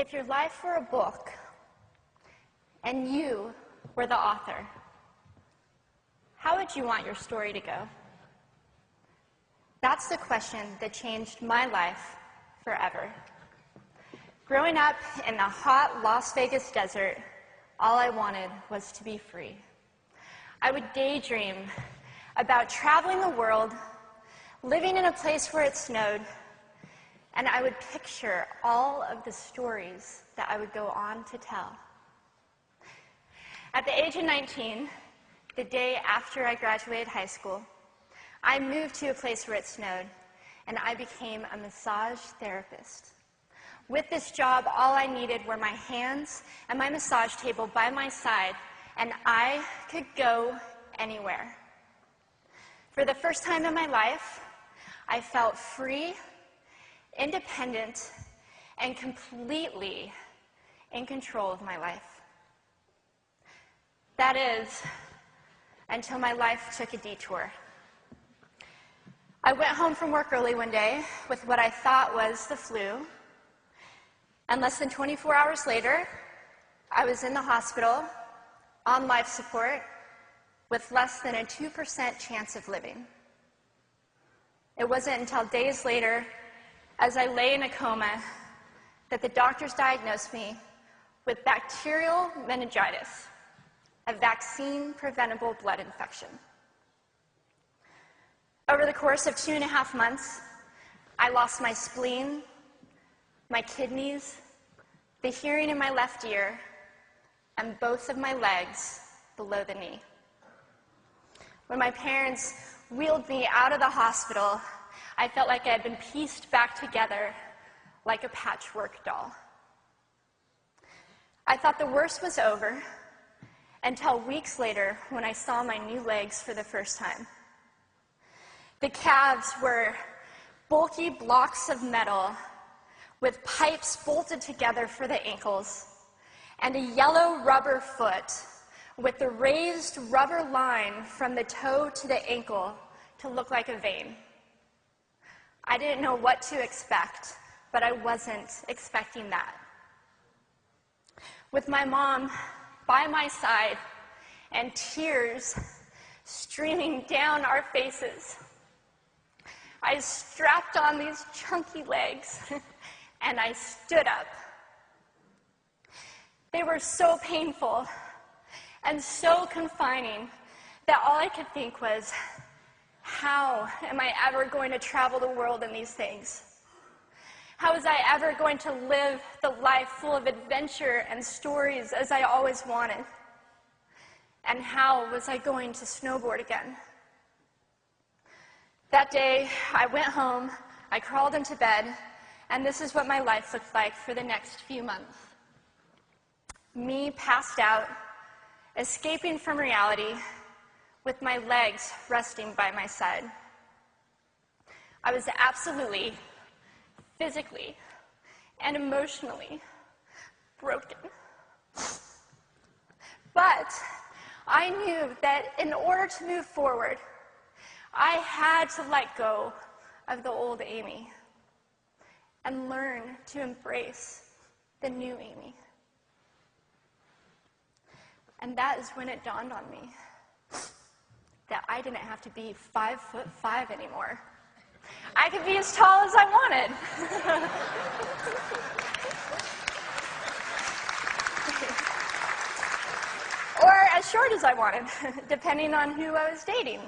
If your life were a book and you were the author, how would you want your story to go? That's the question that changed my life forever. Growing up in the hot Las Vegas desert, all I wanted was to be free. I would daydream about traveling the world, living in a place where it snowed, and I would picture all of the stories that I would go on to tell. At the age of 19, the day after I graduated high school, I moved to a place where it snowed, and I became a massage therapist. With this job, all I needed were my hands and my massage table by my side, and I could go anywhere. For the first time in my life, I felt free, independent, and completely in control of my life. That is, until my life took a detour. I went home from work early one day with what I thought was the flu, and less than 24 hours later, I was in the hospital on life support with less than a 2% chance of living. It wasn't until days later, as I lay in a coma, that the doctors diagnosed me with bacterial meningitis, a vaccine-preventable blood infection. Over the course of 2.5 months, I lost my spleen, my kidneys, the hearing in my left ear, and both of my legs below the knee. When my parents wheeled me out of the hospital, I felt like I had been pieced back together like a patchwork doll. I thought the worst was over until weeks later when I saw my new legs for the first time. The calves were bulky blocks of metal with pipes bolted together for the ankles, and a yellow rubber foot with the raised rubber line from the toe to the ankle to look like a vein. I didn't know what to expect, but I wasn't expecting that. With my mom by my side and tears streaming down our faces, I strapped on these chunky legs and I stood up. They were so painful and so confining that all I could think was, how am I ever going to travel the world in these things? How was I ever going to live the life full of adventure and stories as I always wanted? And how was I going to snowboard again? That day, I went home, I crawled into bed, and this is what my life looked like for the next few months. Me passed out, escaping from reality, with my legs resting by my side. I was absolutely, physically, and emotionally broken. But I knew that in order to move forward, I had to let go of the old Amy and learn to embrace the new Amy. And that is when it dawned on me that I didn't have to be 5'5" anymore. I could be as tall as I wanted. Or as short as I wanted, depending on who I was dating.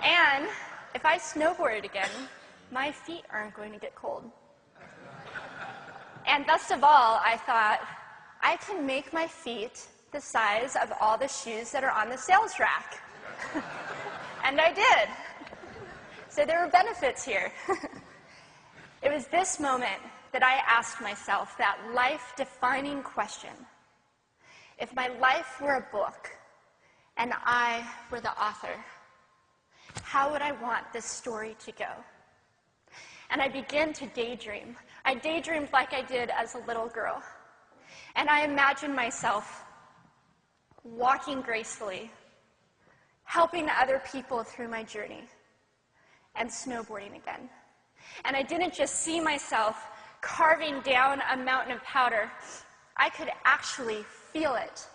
And if I snowboarded again, my feet aren't going to get cold. And best of all, I thought, I can make my feet the size of all the shoes that are on the sales rack. And I did. So there were benefits here. It was this moment that I asked myself that life-defining question. If my life were a book and I were the author, how would I want this story to go? And I began to daydream. I daydreamed like I did as a little girl. And I imagined myself walking gracefully, helping other people through my journey, and snowboarding again. And I didn't just see myself carving down a mountain of powder, I could actually feel it.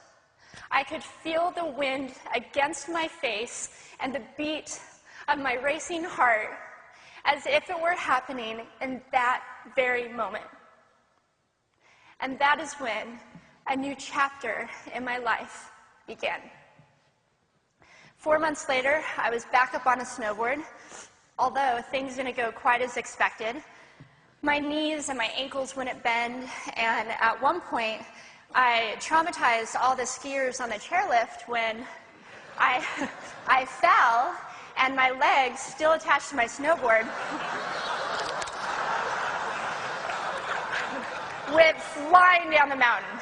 I could feel the wind against my face and the beat of my racing heart as if it were happening in that very moment. And that is when a new chapter in my life began. 4 months later, I was back up on a snowboard, although things didn't go quite as expected. My knees and my ankles wouldn't bend, and at one point, I traumatized all the skiers on the chairlift when I fell, and my legs, still attached to my snowboard, went flying down the mountain.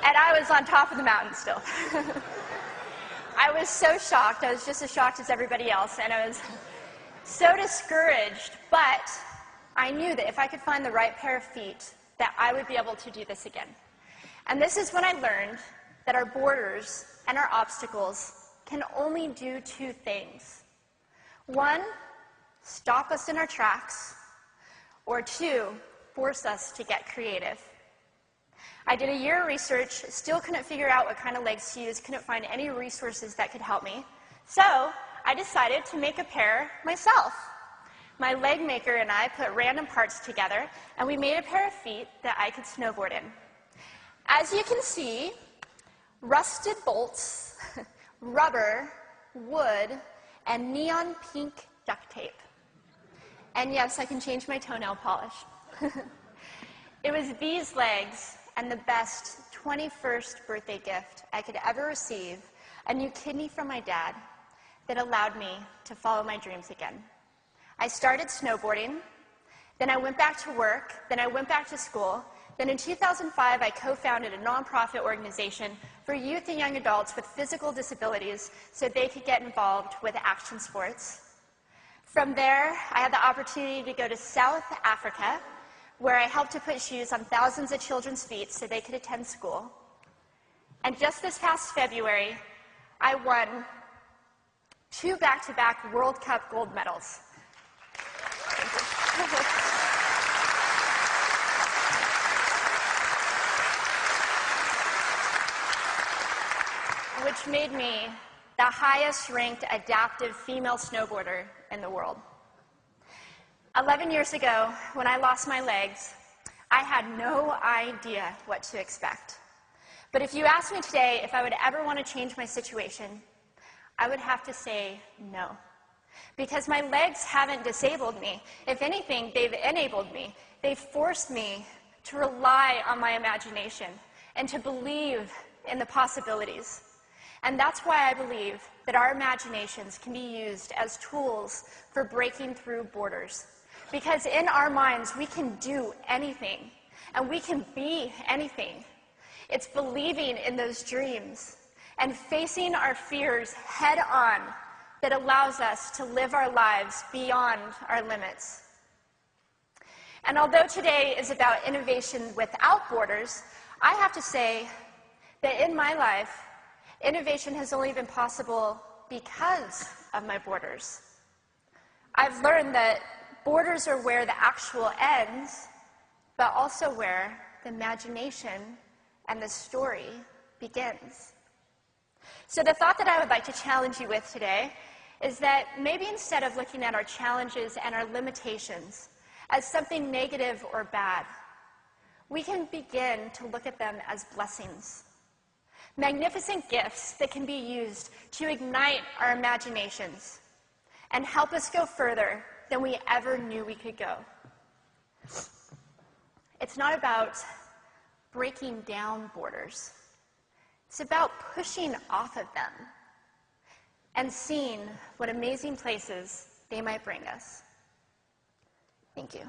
And I was on top of the mountain still. I was so shocked. I was just as shocked as everybody else, and I was so discouraged, but I knew that if I could find the right pair of feet, that I would be able to do this again. And this is when I learned that our borders and our obstacles can only do two things. One, stop us in our tracks, or two, force us to get creative. I did a year of research, still couldn't figure out what kind of legs to use, couldn't find any resources that could help me. So I decided to make a pair myself. My leg maker and I put random parts together, and we made a pair of feet that I could snowboard in. As you can see, rusted bolts, rubber, wood, and neon pink duct tape. And yes, I can change my toenail polish. It was these legs and the best 21st birthday gift I could ever receive, a new kidney from my dad, that allowed me to follow my dreams again. I started snowboarding, then I went back to work, then I went back to school, then in 2005 I co-founded a nonprofit organization for youth and young adults with physical disabilities so they could get involved with action sports. From there, I had the opportunity to go to South Africa, where I helped to put shoes on thousands of children's feet so they could attend school. And just this past February, I won 2 back-to-back World Cup gold medals. Which made me the highest-ranked adaptive female snowboarder in the world. 11 years ago, when I lost my legs, I had no idea what to expect. But if you asked me today if I would ever want to change my situation, I would have to say no. Because my legs haven't disabled me. If anything, they've enabled me. They've forced me to rely on my imagination and to believe in the possibilities. And that's why I believe that our imaginations can be used as tools for breaking through borders. Because in our minds, we can do anything, and we can be anything. It's believing in those dreams and facing our fears head on that allows us to live our lives beyond our limits. And although today is about innovation without borders, I have to say that in my life, innovation has only been possible because of my borders. I've learned that borders are where the actual ends, but also where the imagination and the story begins. So the thought that I would like to challenge you with today is that maybe instead of looking at our challenges and our limitations as something negative or bad, we can begin to look at them as blessings. Magnificent gifts that can be used to ignite our imaginations and help us go further than we ever knew we could go. It's not about breaking down borders. It's about pushing off of them and seeing what amazing places they might bring us. Thank you.